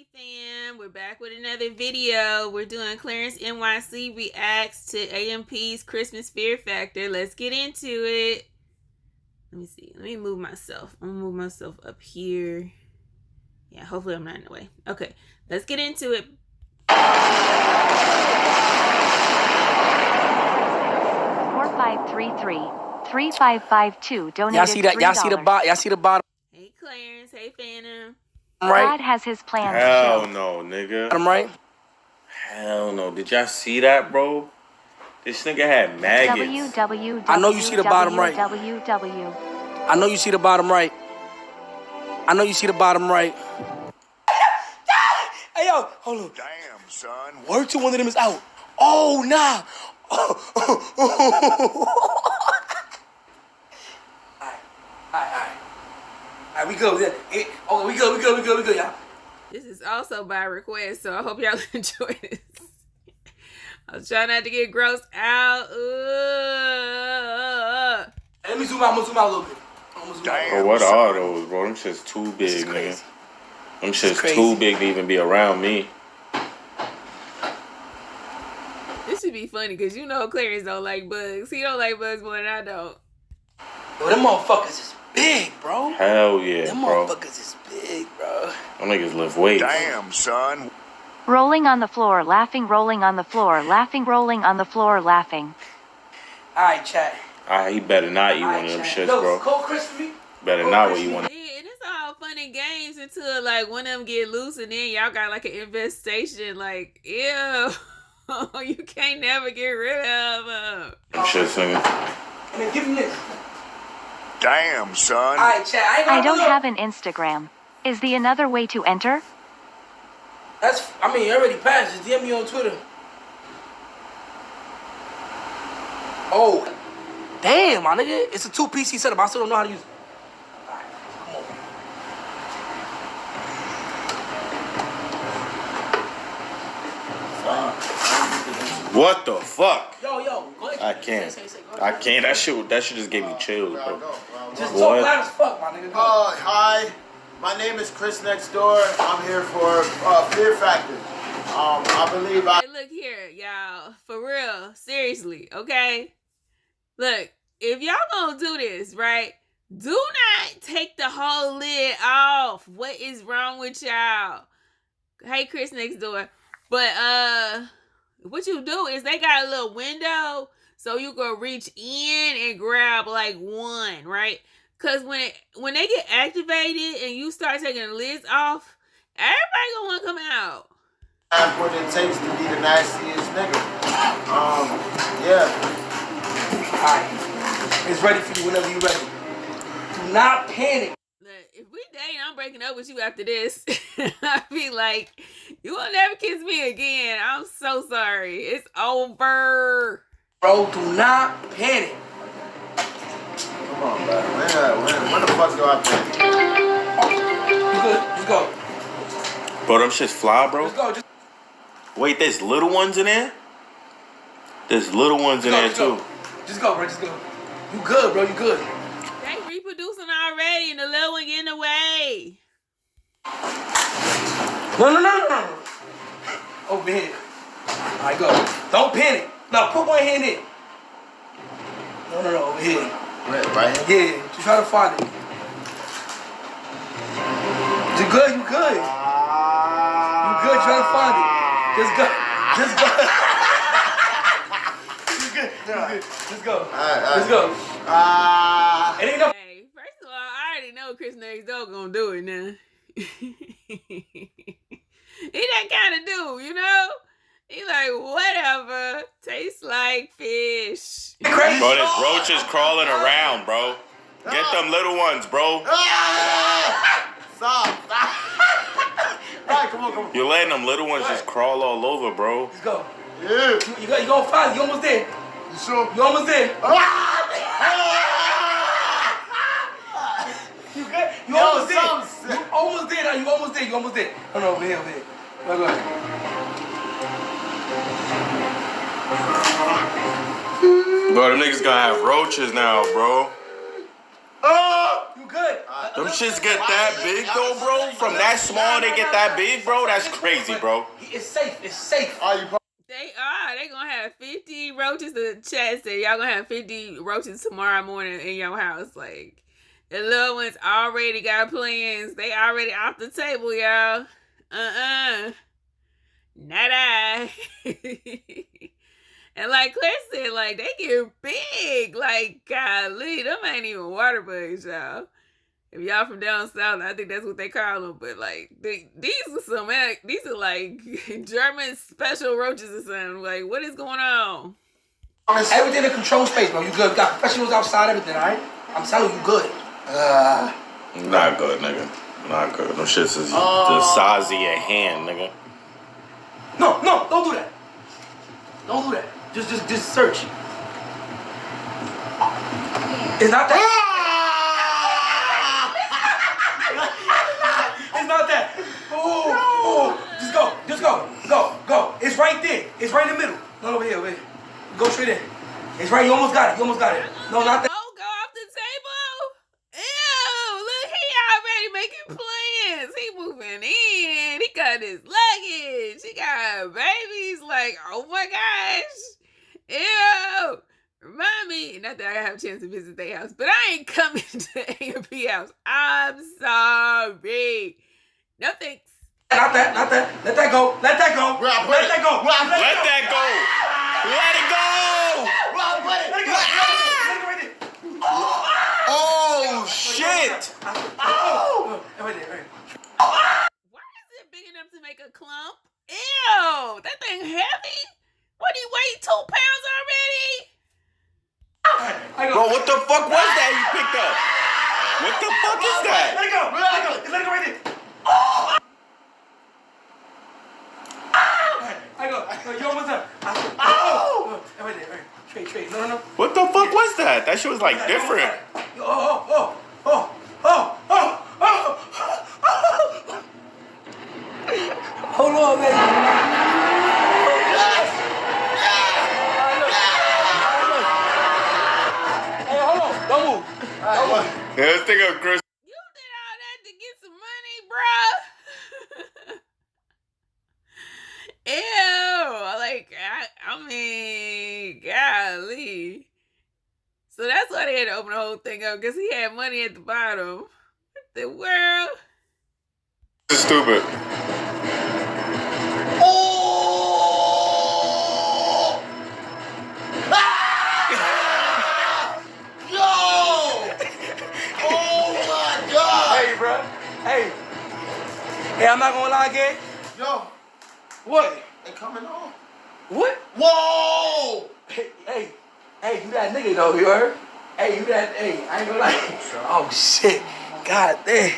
Alrighty fam, we're back with another video. We're doing Clarencenyc reacts to AMP's Christmas Fear Factor. Let's get into it. Let me see. Let me move myself. I'm gonna move myself up here. Yeah, hopefully I'm not in the way. Okay, let's get into it. 4533-3552 donated. Y'all see that? $3. Y'all see the bottom? Y'all see the bottom? Hey Clarence, hey Phantom. Right? God has his plans. Hell no, nigga. Bottom right? Hell no. Did y'all see that, bro? This nigga had maggots. I know you see the bottom right. I know you see the bottom right. I know you see the bottom right. Hey, yo, hold on. Damn, son. Word to one of them is out. Oh, nah. Alright, we good. Okay, we good, y'all. This is also by request, so I hope y'all enjoy this. I was trying not to get grossed out. Let me zoom out. I'm gonna zoom out a little bit. Bro, what are those, bro? Them shit's too big, nigga. Them shit's too big to even be around me. This should be funny because you know Clarence don't like bugs. He don't like bugs more than I don't. Yo, them motherfuckers is big, bro. Hell yeah, them bro. Them motherfuckers is big, bro. Them niggas lift weights. Damn, son. Rolling on the floor, laughing, rolling on the floor, laughing, rolling on the floor, laughing. Alright, chat. He better not eat one of them shits, Yo, bro. Cold crispy. Better not eat one. Yeah, and it's all fun and games until like one of them get loose and then y'all got like an infestation. Like, ew. You can't never get rid of them. Them shits, nigga. Man, give him this. Damn, son. Alright, chat. I don't have an Instagram. Is the another way to enter? That's, I mean, you already passed. Just DM me on Twitter. Oh. Damn, my nigga. It's a 2 PC setup. I still don't know how to use it. Alright, come on. What the fuck? Yo, go ahead. I can't. Say, go ahead. I can't. That shit just gave me chills, bro. Just talk loud as fuck, my nigga. Go. Hi, my name is Chris Next Door. I'm here for Fear Factor. I believe Hey, look here, y'all. For real. Seriously, okay? Look, if y'all gonna do this, right? Do not take the whole lid off. What is wrong with y'all? Hey, Chris Next Door. But, what you do is they got a little window so you can reach in and grab like one, right? Because when they get activated and you start taking the lids off, everybody gonna want to come out. that's what it takes to be the nastiest nigga. Yeah. Alright. It's ready for you whenever you're ready. Do not panic. Look, if we date, I'm breaking up with you after this. I be like, you will never kiss me again. I'm so sorry. It's over. Bro, do not panic. Come on, man. When the fuck do I pay? You good? Just go. Bro, them shits fly, bro. Just go. Wait, there's little ones in there? There's little ones in there, too. Just go, bro. Just go. You good, bro. You good. They reproducing already and the little one getting away. No. Over here. Alright, go. Don't panic. No, put one hand in. No, over here. Right here? Yeah, just try to find it. You good? You good? You good? Try to find it. Just go. You good? Just go. Let's go. It ain't no. Hey, first of all, I already know Chris Next Door gonna do it now. He that kind of dude, you know? He like, whatever. Tastes like fish. Bro, there's roaches crawling around, bro. Get them little ones, bro. Stop. Alright, come on. You're letting them little ones just crawl all over, bro. Let's go. Yeah. You gonna find it. You almost there. You sure? You almost there. You good? You almost there. You almost there now. You almost there. No, over here. Go ahead. Bro, them niggas gonna have roaches now, bro. You good? Them shits get that big though, bro. From that small, they get that big, bro. That's crazy, bro. It's safe. It's safe. They are. They gonna have 50 roaches. The chat said y'all gonna have 50 roaches tomorrow morning in your house. Like, the little ones already got plans. They already off the table, y'all. Not I. And like Claire said, like, they get big. Like, golly, them ain't even water bugs, y'all. If y'all from down south, I think that's what they call them. But like, these are like German special roaches or something. Like, what is going on? Everything in control space, bro. You good? We got professionals outside, everything, all right? I'm telling you, good. Not good, nigga. Not good. Them shits is the size of your hand, nigga. No, don't do that. Don't do that. Just search. It's not that. It's not that. Oh. Just go. It's right there. It's right in the middle. No, over here. Go straight in. It's right. You almost got it. No, not that. Oh, go off the table. Ew, look, he already making plans. He moving in. He got his luggage. He got babies. Like, oh my gosh. Ew. Remind me, not that I have a chance to visit their house, but I ain't coming to A&P house. I'm sorry. No thanks. Not that. Let that go. Let that go. Let it go. Oh, shit. Right there. Why is it big enough to make a clump? Ew, that thing heavy? What, he weighed 2 pounds already? Bro, what the fuck was that you picked up? What the fuck is that? Let it go right there. I go. You almost done. Right there. Straight. No. What the fuck was that? That shit was like different. Oh. Hold on, man. Hey, hold on. Don't move. Yeah, let's think of Chris. You did all that to get some money, bruh. Ew. Like, I mean, golly. So that's why they had to open the whole thing up, because he had money at the bottom. What the world? This is stupid. Hey, I'm not gonna lie again. Yo, What? they coming on. What? Whoa! Hey, you that nigga though, you heard? Hey, I ain't gonna lie. Oh shit. God damn.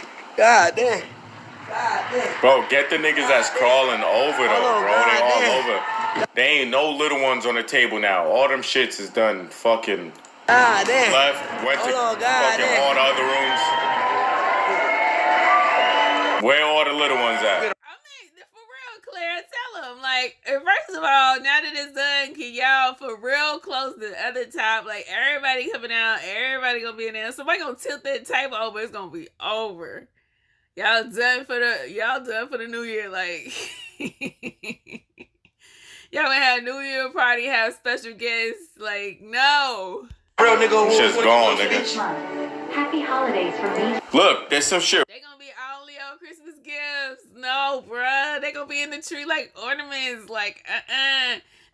Bro, get the niggas that's crawling over though, bro. They all damn. over. They ain't no little ones on the table now. All them shits is done fucking God damn. left, went to fucking all the other rooms. Where all the little ones at? I mean, for real, Claire, tell them. Like, first of all, now that it's done, can y'all for real close the other top? Like, everybody coming out, everybody gonna be in there. Somebody gonna tilt that table over, it's gonna be over. Y'all done for the new year, like y'all gonna have a New Year party, have special guests, like, no. Real nigga. Shit's gone, nigga. Happy holidays from me. Look, there's some shit. They gonna be all Leo Christmas gifts. No, bruh. They gonna be in the tree like ornaments, like,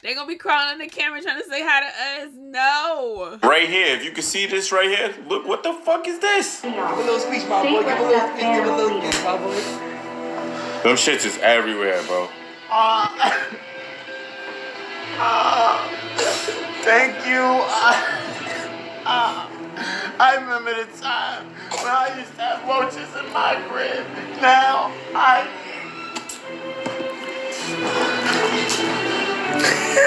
they gonna be crawling on the camera trying to say hi to us. No. Right here, if you can see this right here, look, what the fuck is this? Give a little speech, my boy. Give a little speech, my boy. Them shits is everywhere, bro. Thank you. I remember the time when I used to have roaches in my crib. Now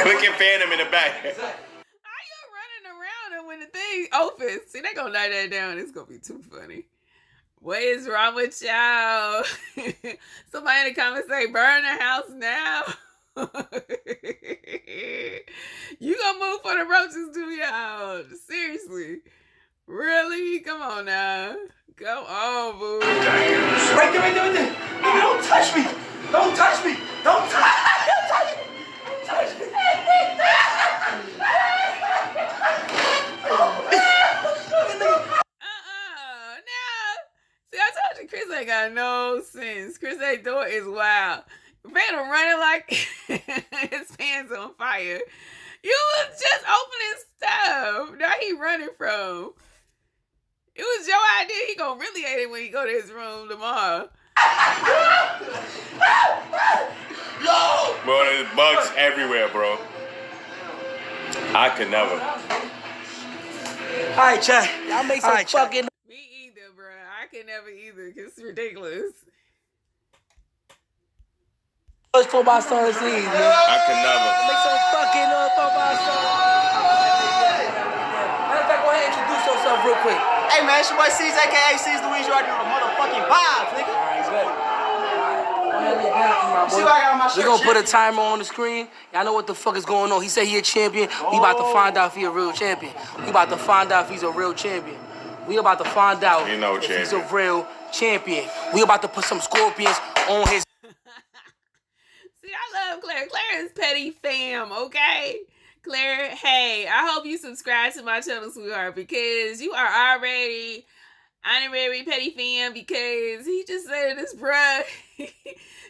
Look at Phantom in the back. How you running around and when the thing opens? See, they gonna knock that down. It's gonna be too funny. What is wrong with y'all? Somebody in the comments say, burn the house now. You gonna move for the roaches too, y'all? Seriously. Really? Come on now. Come on, boo. Right there, right there, right there. Nigga, don't touch me. Don't touch me. Don't touch me. Don't touch me. Don't touch me. No. See, I told you Chris ain't got no sense. Chris ain't doing is wild. Phantom running like his pants on fire. You was just opening stuff. Now he running from. It was your idea. He gonna really hate it when he go to his room tomorrow. No! Bro, there's bugs everywhere, bro. I could never. All right, chat. Y'all make some fucking. Me either, bro. I could never either. Cause it's ridiculous. Let's for my son's seeds, man. I could never. Make some fucking noise for my son. Matter of fact, go ahead and introduce yourself real quick. Hey man, it's your boy C's, aka C's Louise. You already know the motherfucking vibes, nigga. Alright, good. Go ahead and lay down for my boy. See what I got on my shirt? We're gonna put a timer on the screen. Y'all know what the fuck is going on. He said he a champion. We about to find out if he a real champion. We about to find out if he's a real champion. We about to find out You know, if he's a champion. real champion. We about to put some scorpions on his. See, I love Claire. Claire is petty fam, okay? Claire, hey, I hope you subscribe to my channel, sweetheart, because you are already honorary petty fam, because he just said this, bruh.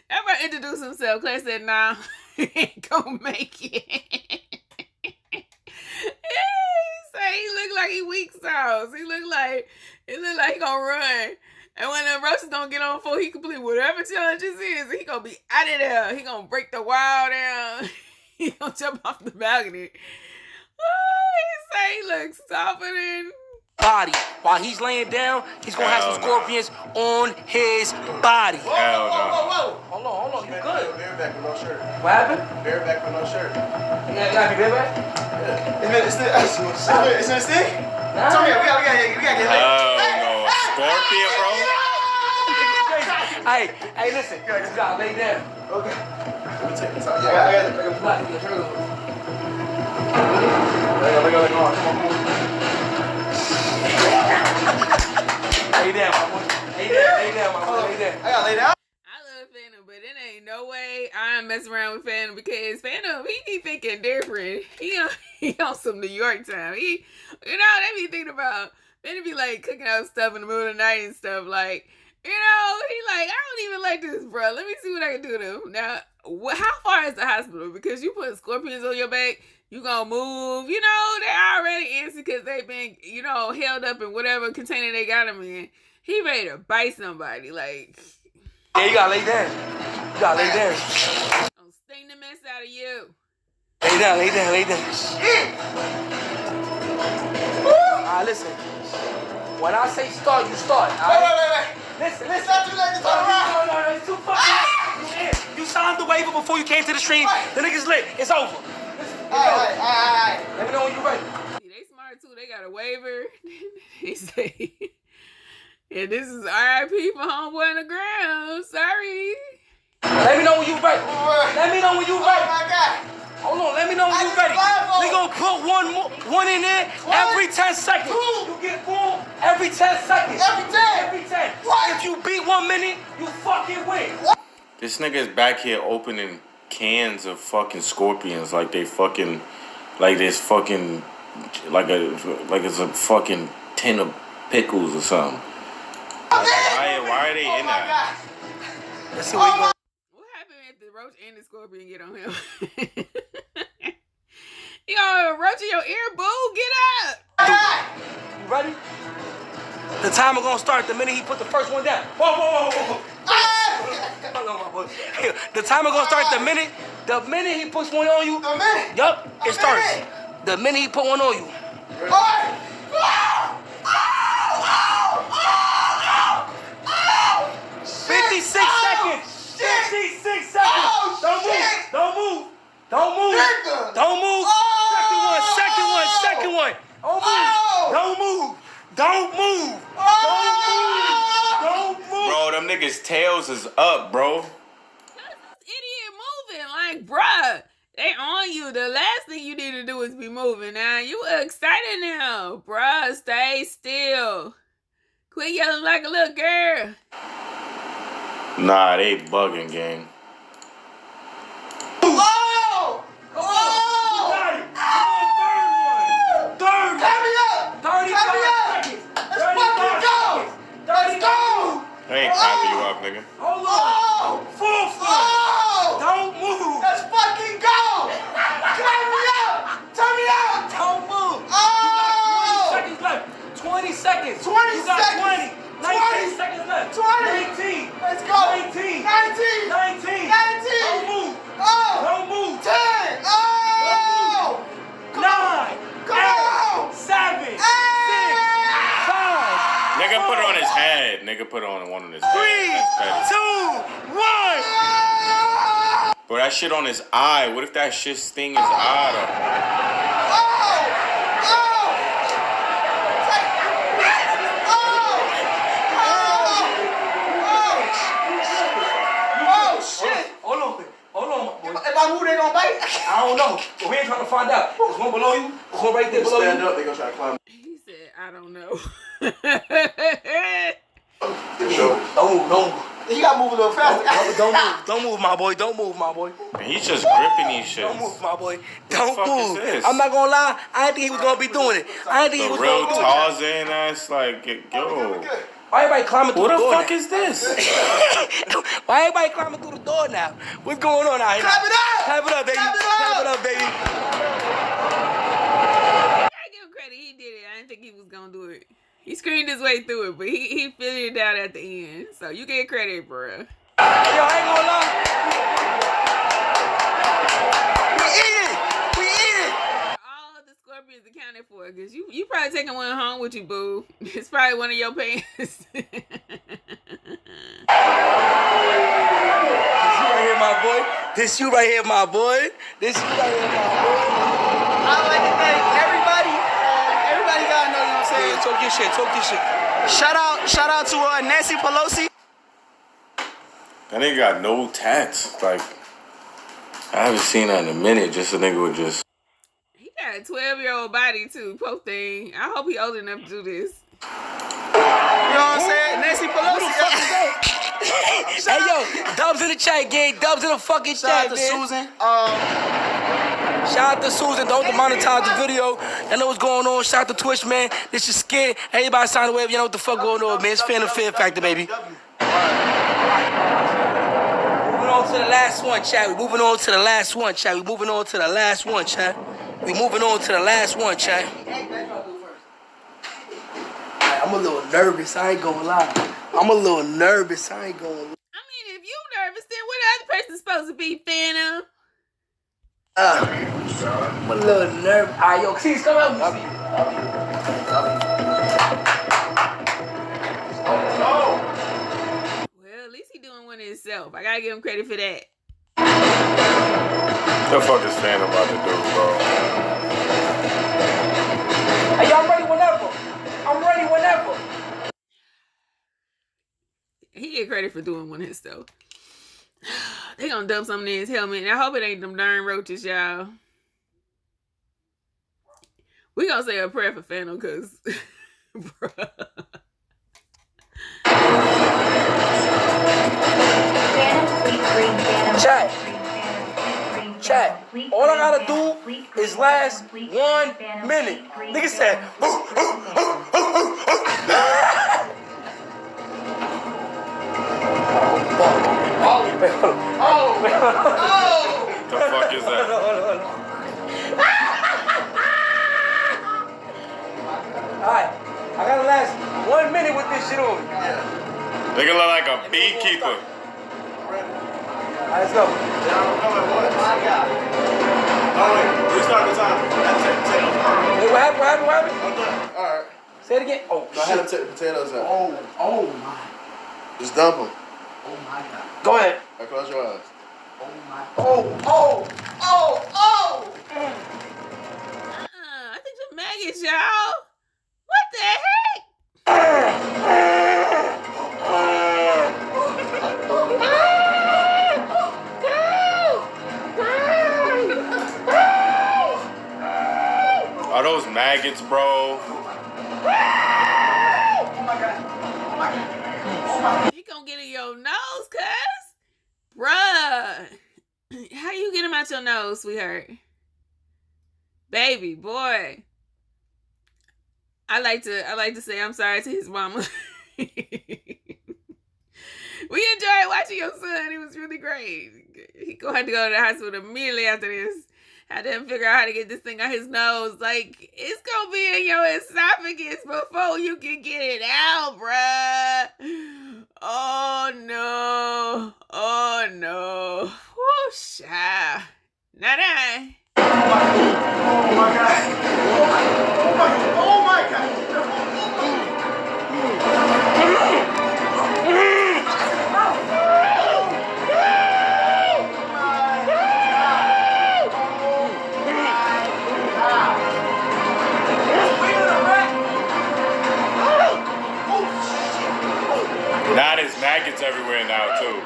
Ever introduce himself? Claire said, nah, he ain't gonna make it. He look like he weak sauce. He look like he gonna run. And when the roaches don't get on full, he complete whatever challenges is. He gonna be out of there. He gonna break the wall down. He gonna jump off the balcony. Oh, he say he looks softer than Body. While he's laying down, he's gonna have some scorpions on his body. Hell no. Hold on, you good? Bareback with no shirt. What happened? Bareback with no shirt. You gotta be bareback? It's in the stick? Nah. Tell me, we gotta get lit. Hell no. Scorpion, bro? Hey, listen. You gotta lay down. Okay. Let me take this out. Yeah, I got it. Come on. Lay down, my boy. Lay down, my boy. Lay down. I gotta lay down. I love Phantom, but it ain't no way I'm messing around with Phantom, because Phantom, he be thinking different. He on some New York time. He, you know, they be thinking about, Phantom be like cooking out stuff in the middle of the night and stuff. Like, you know, he like, I don't even like this, bro. Let me see what I can do to him. Now, how far is the hospital? Because you put scorpions on your back, you gonna move. You know, they already antsy because they've been, you know, held up in whatever container they got him in. He ready to bite somebody. Like, Yeah, you gotta lay down. You gotta lay down. I'll sting the mess out of you. Lay down. Alright, listen. When I say start, you start. Wait. Listen. It's not too late to turn around. No, it's too fucking. You signed the waiver before you came to the stream. The nigga's lit. It's over. Listen, Alright. let me know when you're ready. See, they smart too. They got a waiver. He say, yeah, this is RIP for homeboy in the ground. Sorry. Let me know when you're ready. Oh my God. Hold on, let me know when you're ready. We gonna put one in there every 10 seconds. You get full every 10 seconds. Every 10. If you beat 1 minute, you fucking win. This nigga is back here opening cans of fucking scorpions like they fucking, like this fucking, like it's a fucking tin of pickles or something. Why are they in that? Let's see what you gonna. What happened if the roach and the scorpion get on him? You gonna roach in your ear, boo? Get up! You ready? The timer gonna start the minute he put the first one down. Whoa. Hold on, my boy. The timer gonna start the minute he puts one on you. The minute? Yup, it starts. minute? The minute he put one on you. 56 seconds. 56 seconds. Don't move. Don't move. Second one. Don't move. Bro, them niggas' tails is up, bro. This idiot moving. Like, bruh, they on you. The last thing you need to do is be moving now. You excited now. Bruh, stay still. Quit yelling like a little girl. Nah, they bugging, gang. Oh! Oh! Got it. Third one. Third. Hurry up! 35 seconds. Let's fucking go! Let's go! They ain't clapping you up, nigga. Hold on. Oh! Fourth one. Oh! Don't move. Let's fucking go! Turn me up! Turn me up! Don't move. Oh! 20 seconds left. 20 seconds. 20 you got seconds. 20. 19 seconds left. 20. 19. Let's go! 19. 19! 19. 19! Don't move. Oh! Don't move. 10! Oh! 9. Come on! 8. 7. 6. 5. Nigga put it on his head. Nigga put it on one on his 3. head. 2. 1. Bro, that shit on his eye. What if that shit sting his eye though? If I move, they gonna bite? I don't know, but we ain't trying to find out. There's one below you. There's one right there below Stand you. up, they gonna try to climb. He said, I don't know. Don't move. You gotta move a little faster. Don't move. Don't move, my boy. Don't move, my boy. Man, he's just gripping these shits. Don't move, my boy. Don't fuck is move. this? I'm not gonna lie. I didn't think he was gonna be doing it. I didn't think he The was real gonna do it. Tarzan ass, like, yo. Why everybody climbing through What the the door fuck now? is this? Why everybody climbing through the door now? What's going on out here? Clap it up! Clap it up, baby. Clap it up! Clap it up, baby. I gotta give him credit. He did it. I didn't think he was gonna do it. He screamed his way through it, but he figured it out at the end. So you get credit, bro. Yo, I ain't gonna lie. We eat it. We eat it. All of the scorpions accounted for, because you probably taking one home with you, boo. It's probably one of your pants. This you right here, my boy. This you right here, my boy. This you right here, my boy. I'd like to thank everybody. Everybody gotta know, you know what I'm saying? Yeah, talk your shit. Talk your shit. Shout out to Nancy Pelosi. That nigga got no tats. Like, I haven't seen that in a minute. Just a nigga with just. He got a 12-year-old body, too. Poor thing. I hope he old enough to do this. You know what I'm saying? Nancy Pelosi. Hey, yo, dubs in the chat, gang. Dubs in the fucking Shout chat, out to man. Susan. Shout out to Susan. Don't demonetize the video. I know what's going on. Shout out to Twitch, man. This is skit. Everybody sign away. You know what the fuck going on, man. It's Phantom Fear Factor, baby. Moving on to the last one, chat. We moving on to the last one, chat. We moving on to the last one, chat. We moving on to the last one, chat. I'm a little nervous. I ain't gonna lie. I'm a little nervous. I ain't gonna lie. I mean, if you nervous, then what other person's supposed to be, Phantom? I'm a little nervous. All right, yo, Keys, come out. Well, at least he doing one himself. I gotta give him credit for that. The fuck is Phantom about to do, bro? Hey, y'all ready whenever. I'm ready whenever. He get credit for doing one himself. They gonna dump something in his helmet. And I hope it ain't them darn roaches, y'all. We gonna say a prayer for Phantom, cause bruh. Chat. All I gotta do is last 1 minute. Nigga said. The fuck is that? Alright, I gotta last 1 minute with this shit on. Nigga look like a beekeeper. Alright, let's go. Restart the time. Hey, what happened? Alright. Say it again. Oh, I had to take the potatoes out. Oh my. Just dump them. Oh my God. go ahead. Now close your eyes. Oh my. I think you're maggots, y'all. What the heck? Are those maggots, bro? Oh my God. don't get in your nose, cuz. Bruh. How you get him out your nose, sweetheart? Baby, boy. I like to say I'm sorry to his mama. We enjoyed watching your son. It was really great. He gonna have to go to the hospital immediately after this. Had to figure out how to get this thing on his nose. Like, it's gonna be in your esophagus before you can get it out, bruh. Oh no. Oh no. Whoosh. Nah. Oh my God. Oh my God. Now there's maggots everywhere now too.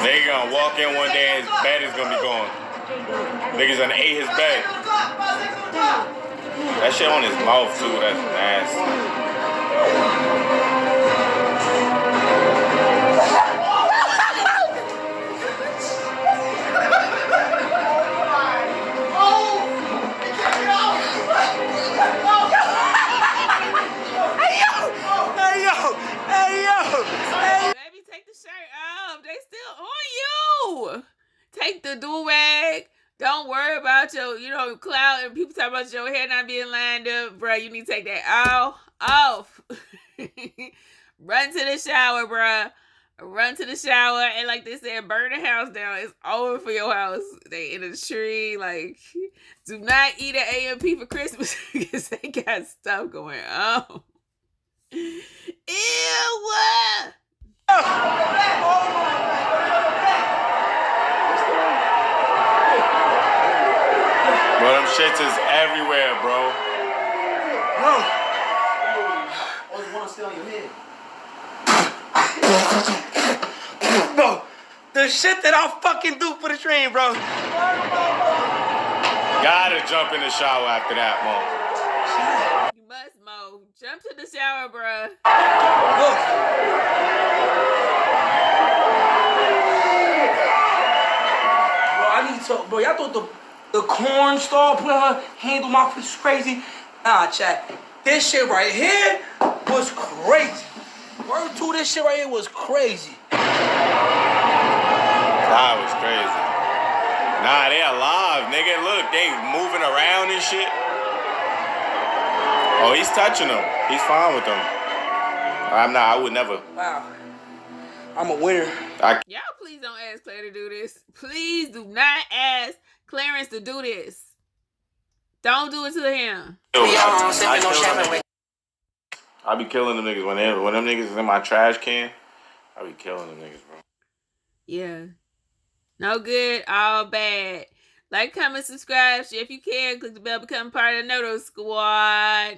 They gonna walk in one day and his bed is gonna be gone. Niggas done ate his bed. That shit on his mouth too, that's nasty. Baby, take the shirt off. They still on you. Take the do-rag. Don't worry about your, clout and people talk about your hair not being lined up. Bruh, you need to take that off. Run to the shower, bruh. Run to the shower. And like they said, burn the house down. It's over for your house. They in a tree. Like, do not eat an AMP for Christmas because they got stuff going on. Ew! Bro, them shits is everywhere, bro. Always want to stay on your head. Bro, the shit that I fucking do for the train, bro. Gotta jump in the shower after that, Mo. You must, Mo. Jump to the shower, bruh. Look. Bro, I need to, bro, y'all thought the corn star put her handle my face crazy? Nah, chat. This shit right here was crazy. Word to this shit right here was crazy. That was crazy. Nah, they alive, nigga. Look, they moving around and shit. Oh, he's touching them. He's fine with them. I would never. Wow. I'm a winner. Y'all please don't ask Claire to do this. Please do not ask Clarence to do this. Don't do it to him. I be killing them niggas when them niggas is in my trash can. I be killing them niggas, bro. Yeah. No good, all bad. Like, comment, subscribe, share if you can. Click the bell, become part of the Noto Squad.